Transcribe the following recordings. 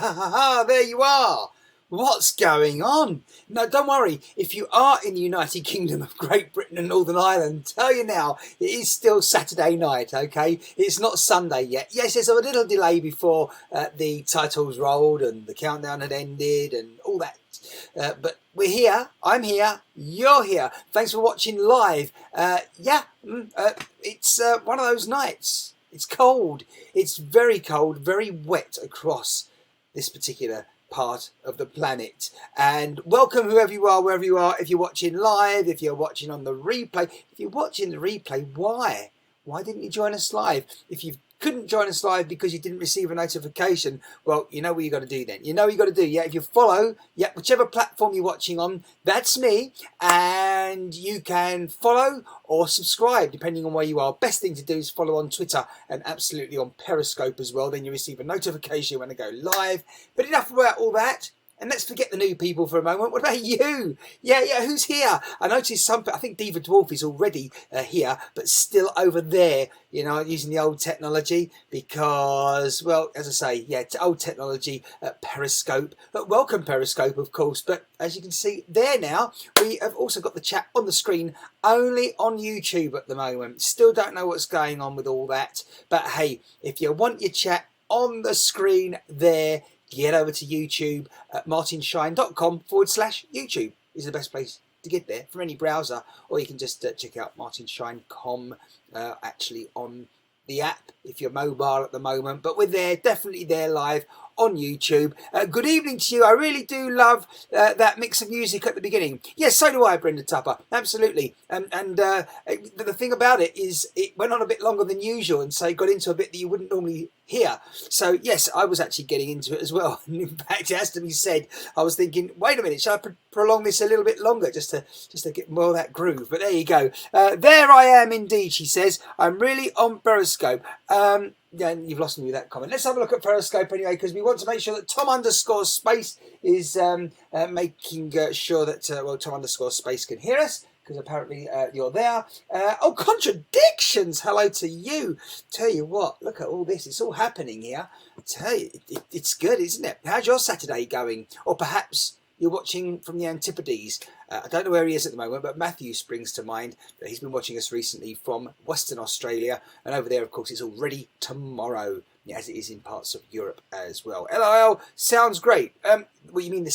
There you are. What's going on? No, don't worry. If you are in the United Kingdom of Great Britain and Northern Ireland, tell you now, it is still Saturday night, okay? It's not Sunday yet. Yes, there's a little delay before the titles rolled and the countdown had ended and all that. But we're here. I'm here. You're here. Thanks for watching live. It's one of those nights. It's cold. It's very cold, very wet across this particular part of the planet. And welcome whoever you are, wherever you are. If you're watching live, if you're watching on the replay, if you're watching the replay, why didn't you join us live? If you couldn't join us live because you didn't receive a notification, well, you know what you got to do then. You know what you got to do. Yeah, if you follow, yeah, whichever platform you're watching on, that's me, and you can follow or subscribe depending on where you are. Best thing to do is follow on Twitter and absolutely on Periscope as well. Then you receive a notification when I go live. But enough about all that. And let's forget the new people for a moment. What about you? Yeah, who's here? I noticed I think Diva Dwarf is already here, but still over there, you know, using the old technology because, well, as I say, yeah, old technology, Periscope. But welcome Periscope, of course. But as you can see there now, we have also got the chat on the screen only on YouTube at the moment. Still don't know what's going on with all that. But hey, if you want your chat on the screen there, get over to YouTube at martinshine.com/YouTube is the best place to get there from any browser, or you can just check out martinshine.com actually on the app if you're mobile at the moment. But we're there, definitely there live on YouTube. Good evening to you. I really do love that mix of music at the beginning. Yes, so do I, Brenda Tupper. Absolutely. The thing about it is it went on a bit longer than usual, and so it got into a bit that you wouldn't normally hear. So yes, I was actually getting into it as well. And in fact, it has to be said, I was thinking, wait a minute, shall I prolong this a little bit longer just to get more of that groove? But there you go. There I am indeed, she says. I'm really on Periscope. Yeah, you've lost me with that comment. Let's have a look at Periscope anyway, because we want to make sure that Tom_Space is making sure that Tom_Space can hear us, because apparently you're there. Oh, contradictions! Hello to you. Tell you what, look at all this. It's all happening here. I tell you, it's good, isn't it? How's your Saturday going? Or perhaps you're watching from the Antipodes. I don't know where he is at the moment, but Matthew springs to mind. He's been watching us recently from Western Australia, and over there, of course, it's already tomorrow, as it is in parts of Europe as well. LOL, sounds great. What you mean?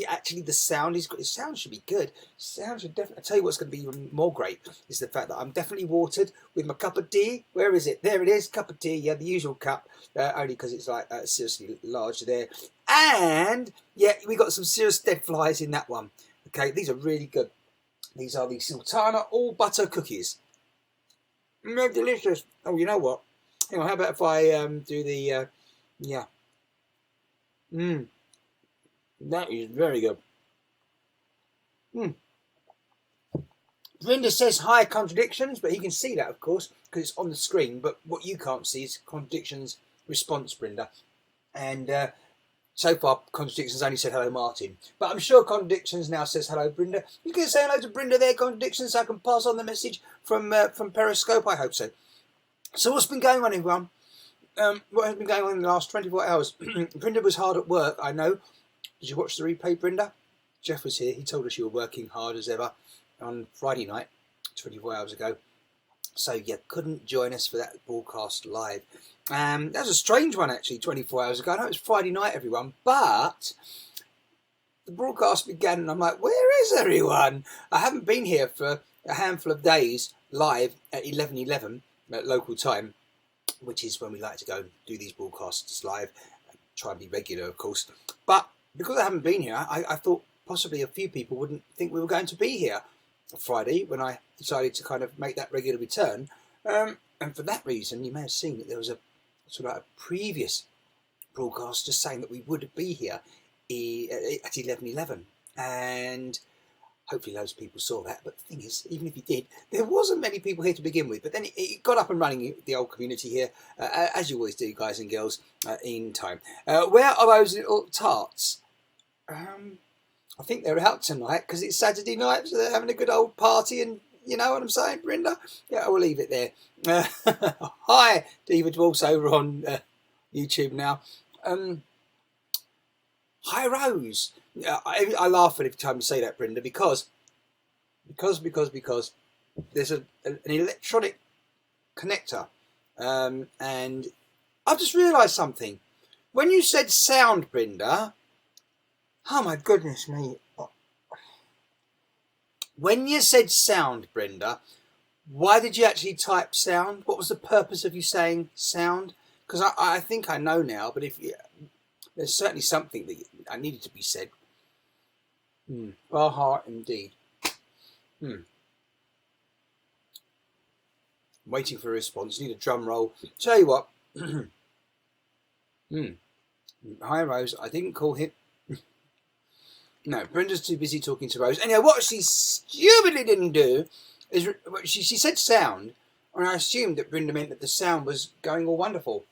Actually, the sound is good. The sound should be good. Sound should definitely. I tell you what's going to be even more great is the fact that I'm definitely watered with my cup of tea. Where is it? There it is, cup of tea. Yeah, the usual cup. Only because it's like seriously large there. And yeah, we got some serious dead flies in that one. Okay, these are really good. These are the Sultana all butter cookies. They're delicious. Oh, you know what? Hang on, how about if I do the yeah. That is very good. Brenda says hi, contradictions, but he can see that, of course, because it's on the screen. But what you can't see is contradictions response, Brenda. And so far, Contradictions only said hello, Martin. But I'm sure Contradictions now says hello, Brenda. You can say hello to Brenda there, Contradictions, so I can pass on the message from Periscope. I hope so. So what's been going on, everyone? What has been going on in the last 24 hours? Brenda was hard at work, I know. Did you watch the replay, Brenda? Jeff was here. He told us you were working hard as ever on Friday night, 24 hours ago. So you couldn't join us for that broadcast live. That was a strange one, actually, 24 hours ago. I know it was Friday night, everyone, but the broadcast began and I'm like, where is everyone? I haven't been here for a handful of days live at 11:11 at local time, which is when we like to go do these broadcasts live. Try and be regular, of course. But because I haven't been here, I thought possibly a few people wouldn't think we were going to be here Friday when I decided to kind of make that regular return. And for that reason, you may have seen that there was a sort of a previous broadcast just saying that we would be here at 11:11, and hopefully loads of people saw that. But the thing is, even if you did, there wasn't many people here to begin with. But then it got up and running, the old community here, as you always do, guys and girls, in time. Where are those little tarts? I think they're out tonight because it's Saturday night, so they're having a good old party, and you know what I'm saying, Brenda? Yeah, we'll leave it there. Hi, Diva Dwarfs over on YouTube now. Hi Rose. I laugh every time you say that, Brenda, because there's an electronic connector, and I've just realised something. When you said sound, Brenda, oh my goodness me. When you said sound, Brenda, why did you actually type sound? What was the purpose of you saying sound? Because I think I know now, but there's certainly something that I needed to be said. Baha indeed. Waiting for a response. Need a drum roll. Tell you what. Hi Rose. I didn't call him. No, Brenda's too busy talking to Rose. Anyway, what she stupidly didn't do is she said sound, and I assumed that Brenda meant that the sound was going all wonderful.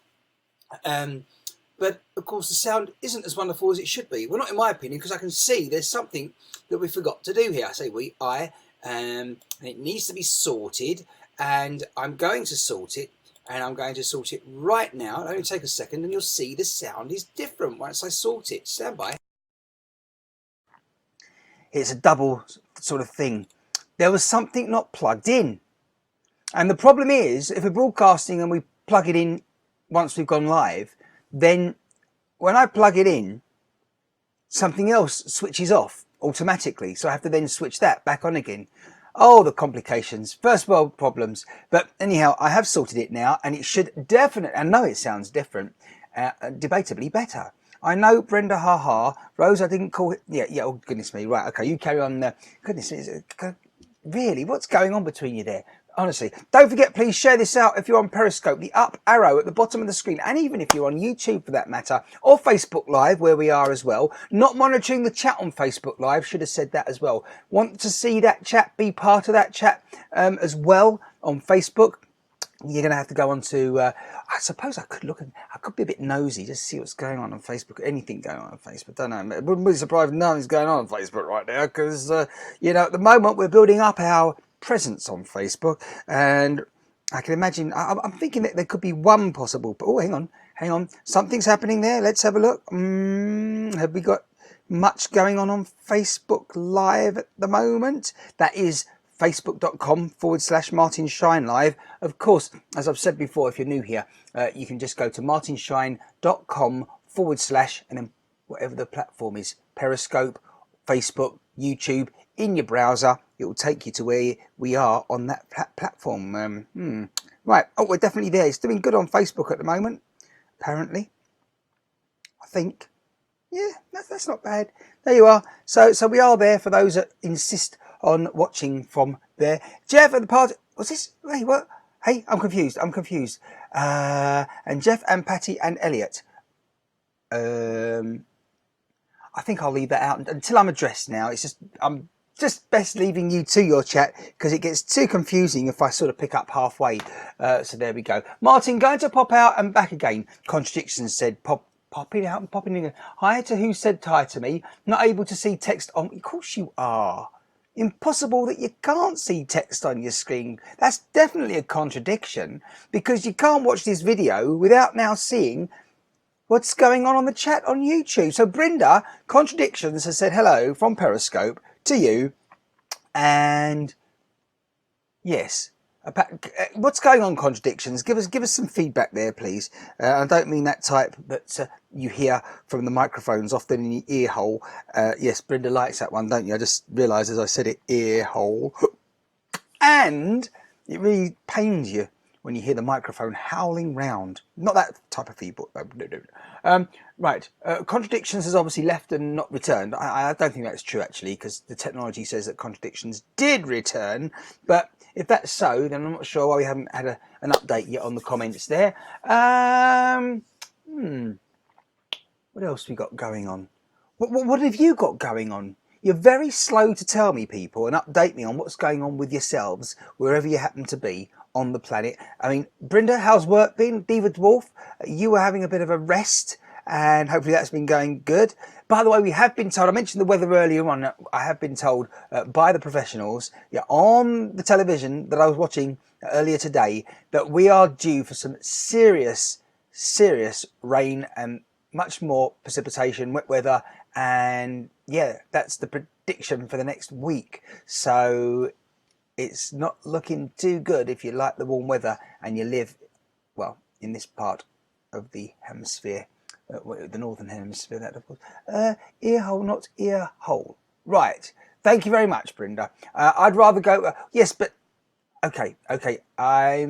But of course the sound isn't as wonderful as it should be. Well, not in my opinion, because I can see there's something that we forgot to do here. I say and it needs to be sorted, and I'm going to sort it, and I'm going to sort it right now. It'll only take a second, and you'll see the sound is different once I sort it. Stand by. It's a double sort of thing. There was something not plugged in. And the problem is, if we're broadcasting and we plug it in once we've gone live, then when I plug it in, something else switches off automatically. So I have to then switch that back on again. Oh, the complications, first world problems. But anyhow, I have sorted it now, and it should definitely, I know it sounds different, debatably better. I know, Brenda, haha. Rose, I didn't call it. Yeah, oh, goodness me. Right, okay, you carry on. Goodness me, really, what's going on between you there? Honestly, don't forget, please share this out if you're on Periscope, the up arrow at the bottom of the screen, and even if you're on YouTube for that matter, or Facebook Live, where we are as well. Not monitoring the chat on Facebook Live, should have said that as well. Want to see that chat, be part of that chat as well on Facebook? You're going to have to go on to, I suppose I could I could be a bit nosy, just see what's going on Facebook, anything going on Facebook, don't know. I wouldn't be surprised if nothing's going on Facebook right now, because, you know, at the moment we're building up our presence on Facebook, and I can imagine, I'm thinking that there could be one possible, but, oh, hang on, something's happening there, let's have a look. Have we got much going on Facebook Live at the moment? That is facebook.com/Martin Shine Live. Of course, as I've said before, if you're new here, you can just go to martinshine.com/ and then whatever the platform is, Periscope, Facebook, YouTube, in your browser, it will take you to where we are on that platform. Right, oh, we're definitely there. It's doing good on Facebook at the moment, apparently. I think. Yeah, that's not bad. There you are. So we are there for those that insist on watching from there. Jeff at the party. What's this? Hey, what? Hey, I'm confused. And Jeff and Patty and Elliot. I think I'll leave that out until I'm addressed now. I'm just best leaving you to your chat, because it gets too confusing if I sort of pick up halfway. So there we go. Martin, going to pop out and back again. Contradictions said popping out and popping in. Hi to who said hi to me. Not able to see text on. Of course you are. Impossible that you can't see text on your screen. That's definitely a contradiction, because you can't watch this video without now seeing what's going on the chat on YouTube. So Brenda, Contradictions, has said hello from Periscope to you, and yes, what's going on, Contradictions? Give us some feedback there, please. I don't mean that type that you hear from the microphones often in your ear hole. Yes, Brenda likes that one, don't you? I just realised as I said it, ear hole. And it really pains you when you hear the microphone howling round. Not that type of feedback. No. Right, Contradictions has obviously left and not returned. I don't think that's true, actually, because the technology says that Contradictions did return, but if that's so, then I'm not sure why we haven't had an update yet on the comments there. What else we got going on? What have you got going on? You're very slow to tell me, people, and update me on what's going on with yourselves, wherever you happen to be on the planet. I mean, Brenda, how's work been? Diva Dwarf, you were having a bit of a rest, and hopefully that's been going good. By the way, we have been told, I mentioned the weather earlier on, I have been told by the professionals on the television that I was watching earlier today that we are due for some serious rain and much more precipitation, wet weather, and yeah, that's the prediction for the next week. So it's not looking too good if you like the warm weather and you live, well, in this part of the hemisphere, the northern hemisphere, that of course. Ear hole, not ear hole. Right. Thank you very much, Brenda. I'd rather go. Yes, but okay. I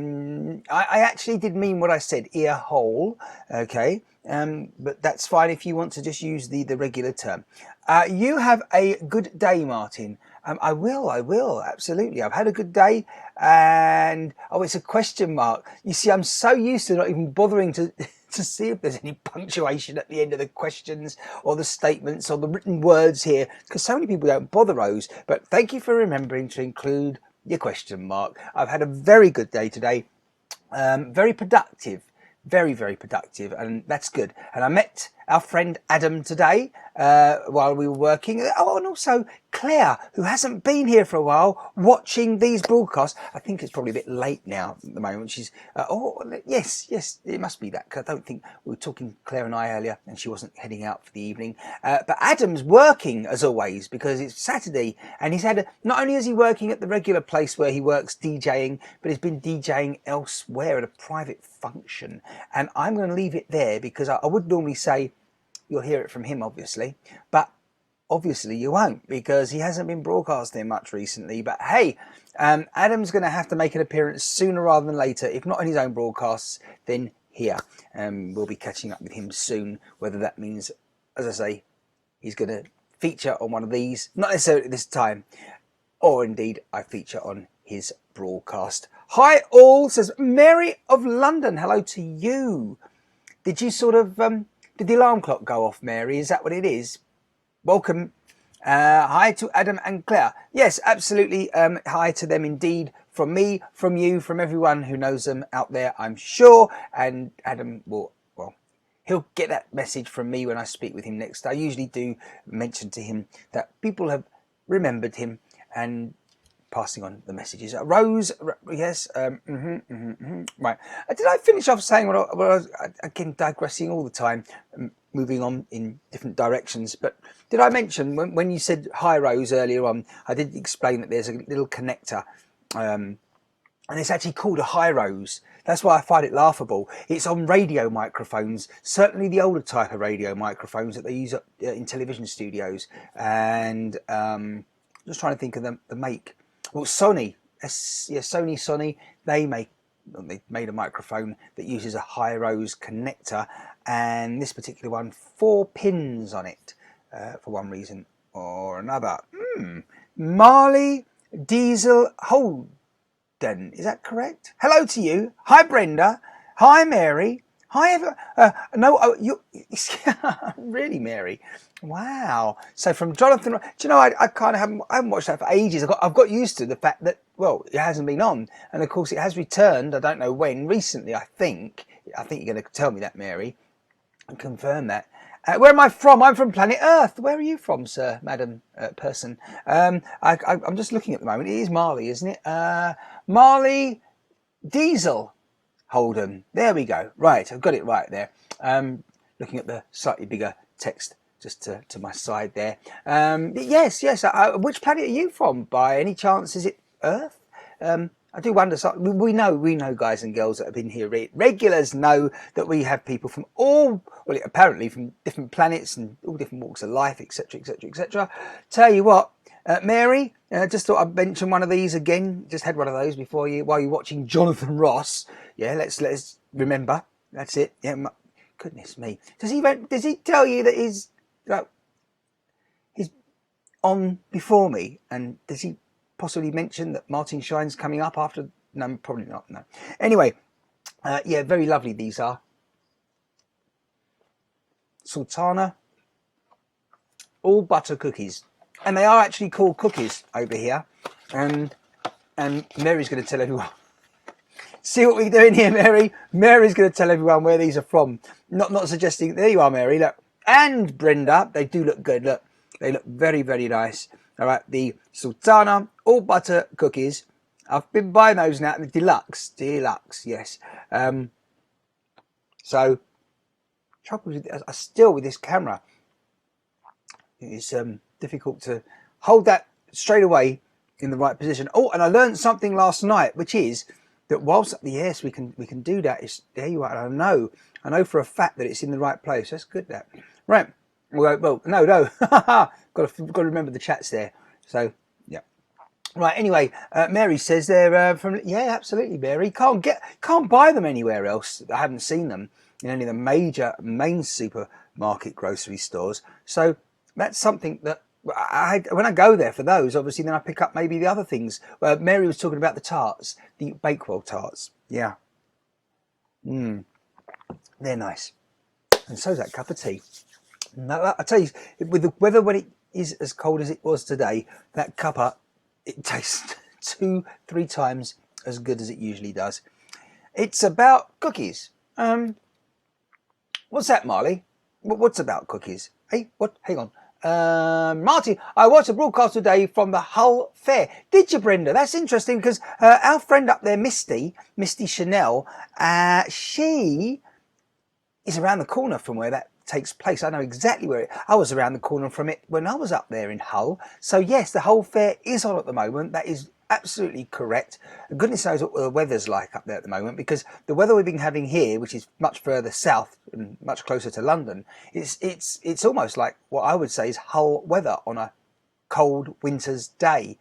actually did mean what I said, ear hole. Okay. But that's fine if you want to just use the regular term. You have a good day, Martin. I will, absolutely. I've had a good day, and oh, it's a question mark. You see, I'm so used to not even bothering to to see if there's any punctuation at the end of the questions or the statements or the written words here, because so many people don't bother those. But thank you for remembering to include your question mark. I've had a very good day today, very productive. Very productive, and that's good. And I met our friend Adam today while we were working. Oh, and also Claire, who hasn't been here for a while, watching these broadcasts. I think it's probably a bit late now at the moment. She's yes, it must be that, because I don't think we were talking, Claire and I, earlier, and she wasn't heading out for the evening. But Adam's working as always, because it's Saturday, and he's had not only is he working at the regular place where he works DJing, but he's been DJing elsewhere at a private function. And I'm going to leave it there, because I would normally say you'll hear it from him, obviously, but obviously you won't, because he hasn't been broadcasting much recently. But hey, Adam's going to have to make an appearance sooner rather than later, if not in his own broadcasts, then here. We'll be catching up with him soon, whether that means, as I say, he's going to feature on one of these, not necessarily this time, or indeed I feature on his broadcast. Hi all, says Mary of London. Hello to you. Did you sort of did the alarm clock go off, Mary? Is that what it is? Welcome. Hi to Adam and Claire. Yes, absolutely. Hi to them indeed. From me, from you, from everyone who knows them out there, I'm sure. And Adam will, well, he'll get that message from me when I speak with him next. I usually do mention to him that people have remembered him and passing on the messages. Rose, yes, right. Did I finish off saying what I was, again, digressing all the time, moving on in different directions, but did I mention when you said hi, Rose, earlier on, I did explain that there's a little connector, and it's actually called a hi rose. That's why I find it laughable. It's on radio microphones, certainly the older type of radio microphones that they use in television studios, and just trying to think of the make. Well, Sony, Sony, they made a microphone that uses a high rose connector, and this particular one, 4 pins on it, for one reason or another. Marley Diesel Holden, is that correct? Hello to you. Hi, Brenda. Hi, Mary. Hi, you really, Mary? Wow. So from Jonathan, do you know, I kind of haven't watched that for ages. I've got used to the fact that, well, it hasn't been on, and of course it has returned. I don't know when. Recently, I think you're going to tell me that, Mary, and confirm that. Where am I from? I'm from planet Earth. Where are you from, sir, madam, person? I'm just looking at the moment. It is Marley, isn't it? Marley Diesel Holden. There we go. Right, I've got it right there. Looking at the slightly bigger text just to my side there. Yes. Which planet are you from? By any chance, is it Earth? I do wonder. So we know, guys and girls that have been here. Regulars know that we have people from apparently from different planets and all different walks of life, etc. Tell you what, Mary, just thought I'd mention one of these again. Just had one of those before you while you're watching Jonathan Ross. Yeah, let's remember. That's it. Yeah, goodness me. Does he tell you that he's on before me? And does he possibly mention that Martin Shine's coming up after? No, probably not. No. Anyway, yeah, very lovely these are. Sultana all butter cookies, and they are actually called cookies over here. And Mary's going to tell everyone. See what we're doing here, Mary? Mary's going to tell everyone where these are from. Not suggesting. There you are, Mary. Look, and Brenda. They do look good. Look, they look very, very nice. All right, the Sultana all butter cookies. I've been buying those now. The deluxe, yes. So, trouble with still with this camera. It's difficult to hold that straight away in the right position. Oh, and I learned something last night, which is that whilst yes, we can do that. It's there you are. And I know for a fact that it's in the right place. That's good. That right. Well, no, got to remember the chats there. So yeah. Right. Anyway, Mary says they're from absolutely, Mary. Can't buy them anywhere else. I haven't seen them in any of the major main supermarket grocery stores. So that's something that when I go there for those, obviously, then I pick up maybe the other things. Mary was talking about the tarts, the Bakewell tarts. Yeah. They're nice. And so's that cup of tea. No, I tell you, with the weather when it is as cold as it was today, that cuppa, it tastes 2-3 times as good as it usually does. It's about cookies. What's that, Marley? What's about cookies? Hey, what? Hang on. Marty, I watched a broadcast today from the Hull Fair. Did you, Brenda? That's interesting because our friend up there, Misty Chanel, she is around the corner from where that takes place. I know exactly where I was around the corner from it when I was up there in Hull. So yes, the Hull Fair is on at the moment. That is absolutely correct. Goodness knows what the weather's like up there at the moment, because the weather we've been having here, which is much further south and much closer to London, it's almost like what I would say is Hull weather on a cold winter's day.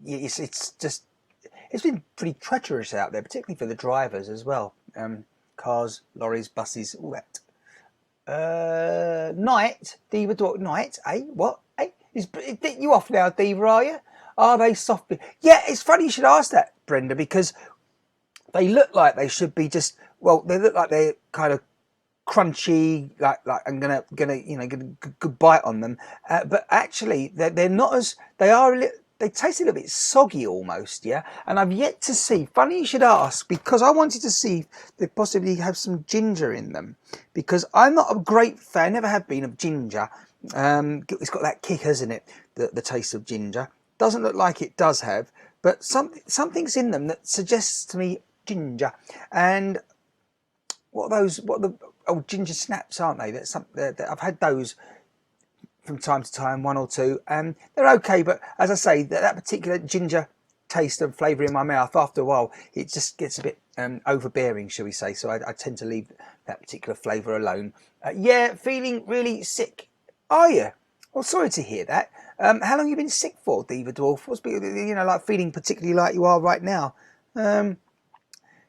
It's been pretty treacherous out there, particularly for the drivers as well. Cars, lorries, buses, all that. Night, Diva, night, eh? What? Eh? You off now, Diva, are you? Are they soft? Yeah, it's funny you should ask that, Brenda, because they look like they should be they look like they're kind of crunchy, like I'm gonna get a good bite on them, but actually they're not as, they taste a little bit soggy almost, yeah. And I've yet to see. Funny you should ask, because I wanted to see if they possibly have some ginger in them, because I'm not a great fan, never have been, of ginger. It's got that kick, hasn't it? The taste of ginger. Doesn't look like it does have, but something's in them that suggests to me ginger. And what are the ginger snaps, aren't they? I've had those from time to time, one or two, and they're okay. But as I say, that particular ginger taste and flavour in my mouth, after a while, it just gets a bit overbearing, shall we say. So I tend to leave that particular flavour alone. Yeah, feeling really sick. Are you? Well, sorry to hear that. How long have you been sick for, Diva Dwarf? What's been, like feeling particularly like you are right now?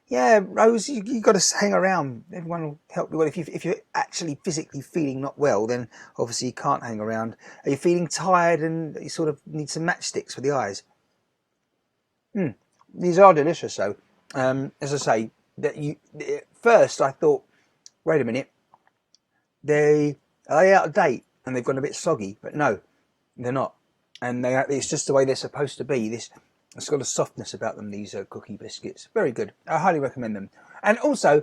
Yeah, Rose, you got to hang around. Everyone will help you. Well, if you're actually physically feeling not well, then obviously you can't hang around. Are you feeling tired and you sort of need some matchsticks for the eyes? These are delicious, though. As I say, at first I thought, wait a minute, are they out of date and they've gone a bit soggy? But no, they're not, and it's just the way they're supposed to be. It's got a softness about them, these cookie biscuits. Very good. I highly recommend them. And also,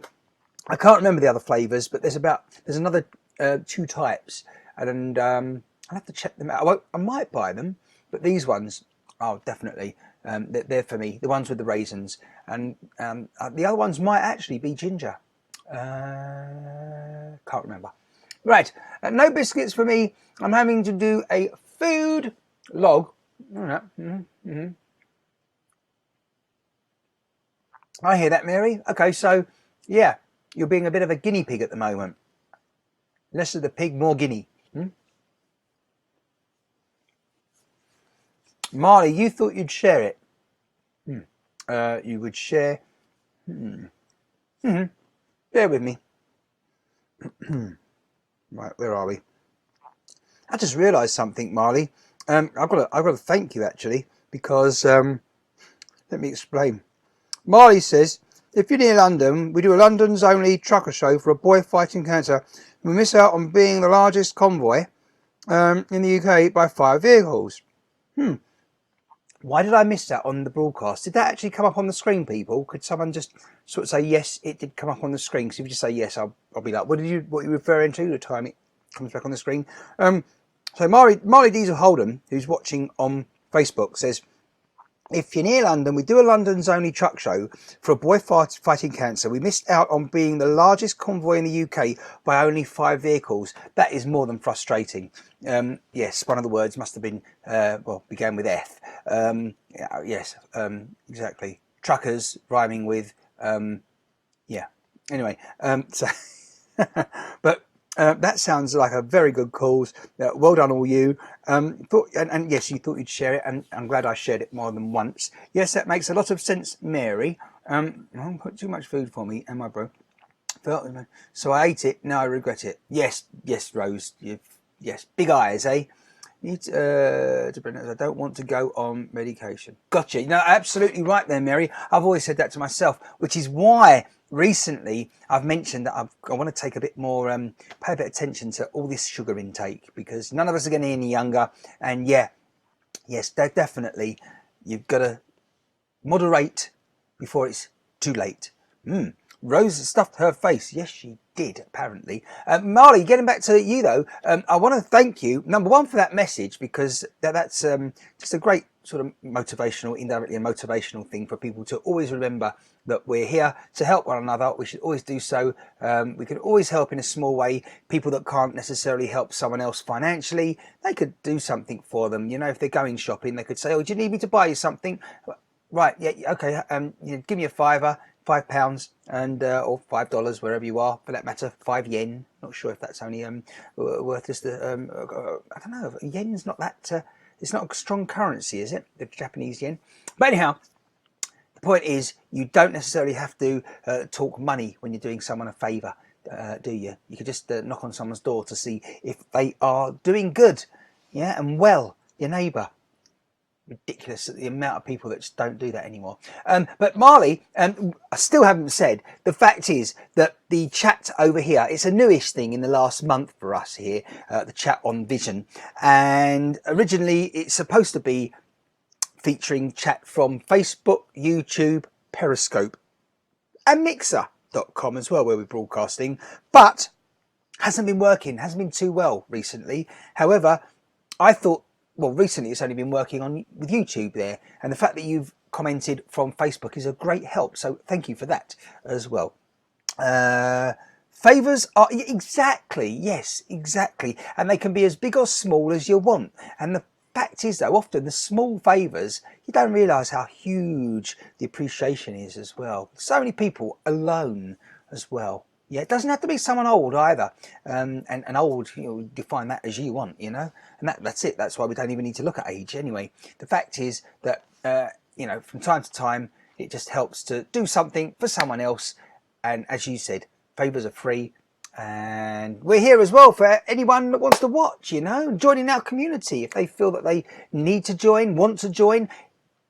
I can't remember the other flavours, but there's another 2 types, and I'll have to check them out. I might buy them, but these ones, definitely, they're for me. The ones with the raisins, and the other ones might actually be ginger. Can't remember. Right, no biscuits for me. I'm having to do a food log. I hear that, Mary. Okay, so yeah, you're being a bit of a guinea pig at the moment. Less of the pig, more guinea. Marley, you thought you'd share it. You would share. Bear with me. Right, where are we? I just realised something, Marley. I've got to thank you actually, because let me explain. Marley says, if you're near London, we do a London's only trucker show for a boy fighting cancer. We miss out on being the largest convoy in the UK by 5 vehicles. Why did I miss that on the broadcast? Did that actually come up on the screen, people? Could someone just sort of say, yes, it did come up on the screen? Because if you just say yes, I'll be like, what are you referring to? The time it comes back on the screen. So Marley Diesel Holden, who's watching on Facebook, says, if you're near London, we do a London's only truck show for a boy fighting cancer. We missed out on being the largest convoy in the UK by only 5 vehicles. That is more than frustrating. Yes, one of the words must have been, began with F. Yes, exactly. Truckers rhyming with, yeah. Anyway, so, but that sounds like a very good cause. Well done, all you. And yes, you thought you'd share it, and I'm glad I shared it more than once. Yes, that makes a lot of sense, Mary. Don't put too much food for me, am I, bro? So I ate it. Now I regret it. Yes, Rose. Yes, big eyes, eh? I don't want to go on medication. Gotcha. No, absolutely right there, Mary. I've always said that to myself, which is why recently I've mentioned that I want to take a bit more, pay a bit of attention to all this sugar intake, because none of us are getting any younger. And yes, definitely, you've got to moderate before it's too late. Rose stuffed her face. Yes, she did, apparently. Marley, getting back to you, though, I want to thank you, number one, for that message, because that's just a great sort of motivational, indirectly a motivational thing for people to always remember that we're here to help one another. We should always do so. We can always help in a small way. People that can't necessarily help someone else financially, they could do something for them. You know, if they're going shopping, they could say, oh, do you need me to buy you something? Right, yeah, okay, give me a £5, and or $5, wherever you are, for that matter, 5 yen. Not sure if that's only worth just I don't know. Yen's not that. It's not a strong currency, is it? The Japanese yen. But anyhow, the point is, you don't necessarily have to talk money when you're doing someone a favour, do you? You could just knock on someone's door to see if they are doing good, yeah, and well, your neighbour. Ridiculous the amount of people that just don't do that anymore. But Marley, I still haven't said, the fact is that the chat over here, it's a newish thing in the last month for us here, the chat on Vision. And originally it's supposed to be featuring chat from Facebook, YouTube, Periscope and Mixer.com as well, where we're broadcasting, but hasn't been working, hasn't been too well recently. However, I thought, well, recently it's only been working on with YouTube there, and the fact that you've commented from Facebook is a great help, so thank you for that as well. Favours are exactly, yes, exactly, and they can be as big or small as you want. And the fact is, though, often the small favours, you don't realise how huge the appreciation is as well. So many people alone as well. Yeah, it doesn't have to be someone old either, and old, you know, define that as you want, you know, and that's it. That's why we don't even need to look at age anyway. The fact is that, you know, from time to time, it just helps to do something for someone else. And as you said, favours are free, and we're here as well for anyone that wants to watch, you know, joining our community if they feel that they need to join, want to join.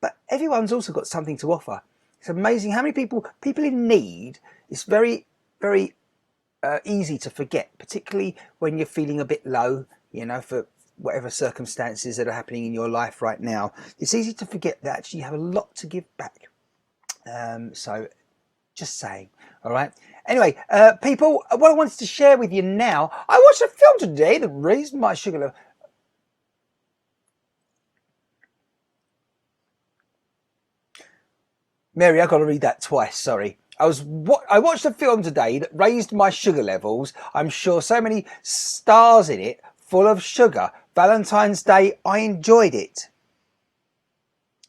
But everyone's also got something to offer. It's amazing how many people in need. It's very easy to forget, particularly when you're feeling a bit low, you know, for whatever circumstances that are happening in your life right now. It's easy to forget that actually you have a lot to give back. So just saying. All right. Anyway, people, what I wanted to share with you now, I watched a film today that raised my sugar level. Mary, I've got to read that twice, sorry. I watched a film today that raised my sugar levels. I'm sure so many stars in it, full of sugar. Valentine's Day, I enjoyed it.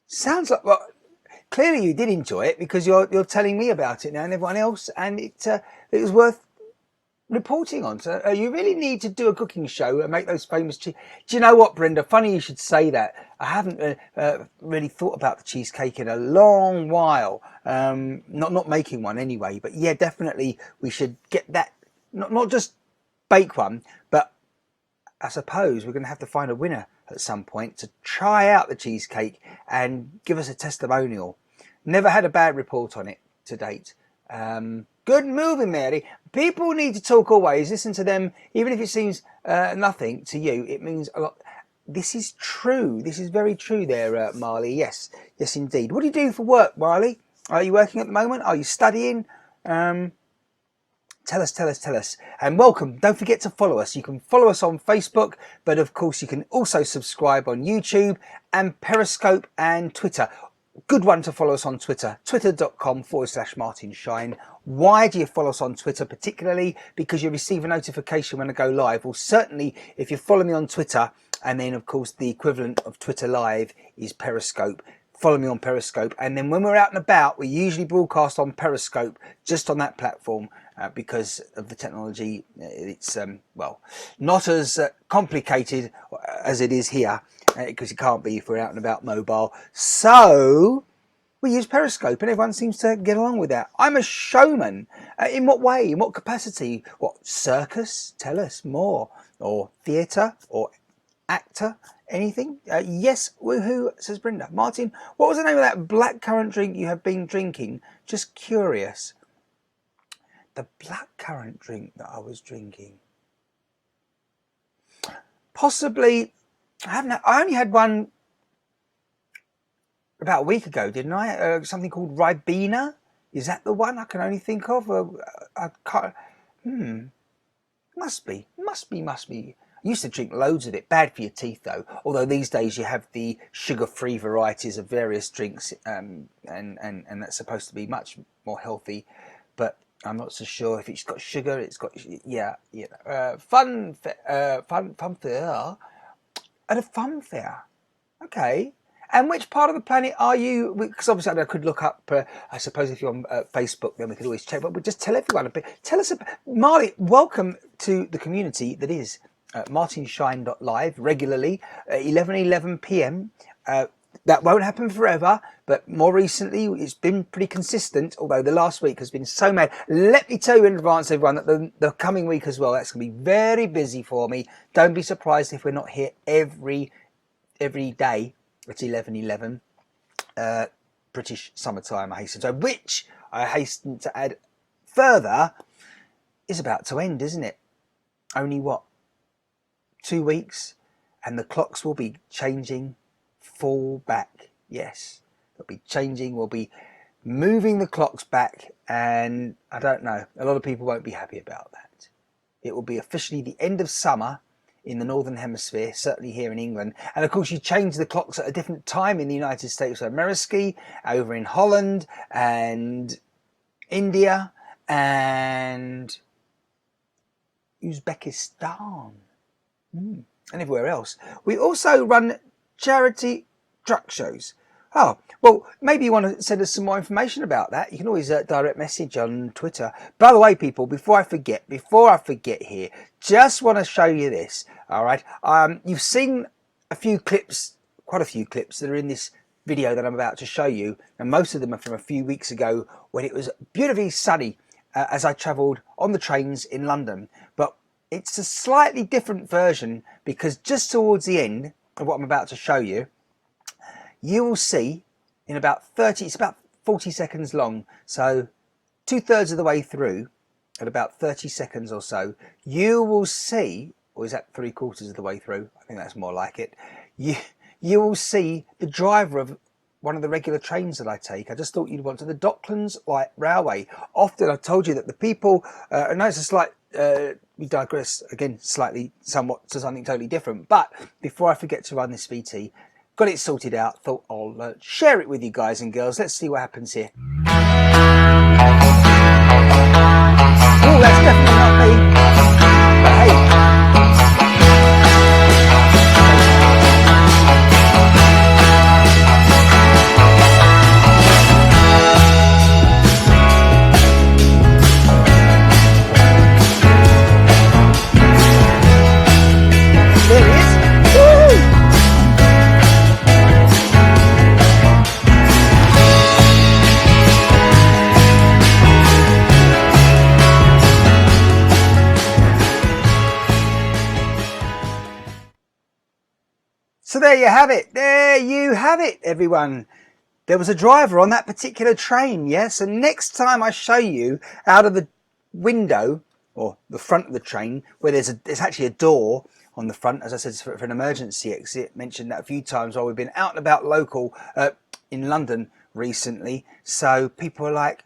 Sounds like, well, clearly you did enjoy it, because you're telling me about it now and everyone else, and it was worth reporting on. So you really need to do a cooking show and make those famous do you know what, Brenda, funny you should say that. I haven't really thought about the cheesecake in a long while, not making one anyway, but yeah, definitely we should get that, not just bake one, but I suppose we're going to have to find a winner at some point to try out the cheesecake and give us a testimonial. Never had a bad report on it to date. Good moving, Mary. People need to talk always. Listen to them, even if it seems nothing to you. It means a lot. This is true. This is very true there, Marley. Yes, indeed. What do you do for work, Marley? Are you working at the moment? Are you studying? Tell us. And welcome. Don't forget to follow us. You can follow us on Facebook, but of course you can also subscribe on YouTube and Periscope and Twitter. good one to follow us on Twitter, twitter.com/Martin Shine. Why do you follow us on Twitter particularly? Because you receive a notification when I go live. Well, certainly if you follow me on Twitter, and then of course the equivalent of Twitter Live is Periscope. Follow me on Periscope, and then when we're out and about, we usually broadcast on Periscope, just on that platform, because of the technology. It's well, not as complicated as it is here, because it can't be if we're out and about mobile. So we use Periscope, and everyone seems to get along with that. I'm a showman. In what way? In what capacity? What, circus? Tell us more. Or theatre? Or actor? Anything? Yes, woohoo, says Brenda. Martin, what was the name of that blackcurrant drink you have been drinking? Just curious. The blackcurrant drink that I was drinking. Possibly, I only had one about a week ago, didn't I? Something called Ribena. Is that the one I can only think of? I can't. Must be. I used to drink loads of it. Bad for your teeth though. Although these days you have the sugar-free varieties of various drinks, and that's supposed to be much more healthy. But I'm not so sure if it's got sugar. It's got fun fair at a fun fair. Okay. And which part of the planet are you? Because obviously I could look up, I suppose if you're on Facebook, then we could always check. But we'll just tell everyone a bit. Tell us, Marley, welcome to the community that is martinshine.live regularly, 11 p.m. That won't happen forever, but more recently it's been pretty consistent, although the last week has been so mad. Let me tell you in advance, everyone, that the coming week as well, that's going to be very busy for me. Don't be surprised if we're not here every day. It's 11:11 British summertime, I hasten to add, which I hasten to add further is about to end, isn't it? Only what, 2 weeks, and the clocks will be changing full back. Yes, they'll be changing. We'll be moving the clocks back, and I don't know, a lot of people won't be happy about that. It will be officially the end of summer in the Northern Hemisphere, certainly here in England. And of course you change the clocks at a different time in the United States of America, over in Holland and India and Uzbekistan and everywhere else. We also run charity truck shows. Oh, well, maybe you want to send us some more information about that. You can always direct message on Twitter. By the way, people, before I forget here, just want to show you this, all right? You've seen a few clips, quite a few clips that are in this video that I'm about to show you, and most of them are from a few weeks ago when it was beautifully sunny as I travelled on the trains in London. But it's a slightly different version because just towards the end of what I'm about to show you, you will see in about 40 seconds long, so 2/3 of the way through, at about 30 seconds or so, you will see, or is that 3/4 of the way through? I think that's more like it. You will see the driver of one of the regular trains that I take. I just thought you'd want to the Docklands Light Railway. Often I've told you that the people, I know it's a slight, we digress again slightly, somewhat to something totally different, but before I forget to run this VT, got it sorted out, thought I'll share it with you guys and girls. Let's see what happens here. Oh, that's definitely not me. But hey. There he is. Woo! So there you have it. There you have it, everyone. There was a driver on that particular train, yes? And next time I show you out of the window, or the front of the train, where there's actually a door on the front, as I said, for an emergency exit. Mentioned that a few times while we've been out and about local in London recently. So people are like,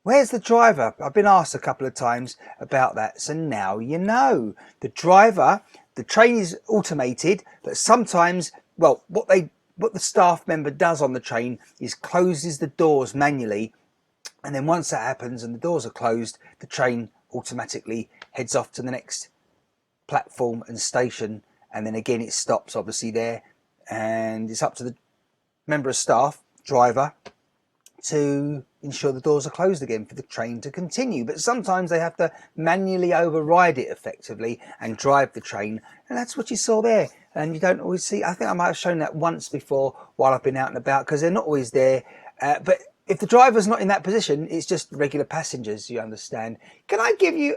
where's the driver? I've been asked a couple of times about that. So now you know. The driver, the train is automated, but sometimes, well, what they what the staff member does on the train is closes the doors manually, and then once that happens and the doors are closed, the train automatically heads off to the next platform and station, and then again it stops obviously there, and it's up to the member of staff, driver, to ensure the doors are closed again for the train to continue. But sometimes they have to manually override it effectively and drive the train, and that's what you saw there. And you don't always see, I think I might have shown that once before while I've been out and about, because they're not always there. But if the driver's not in that position, it's just regular passengers, you understand. Can I give you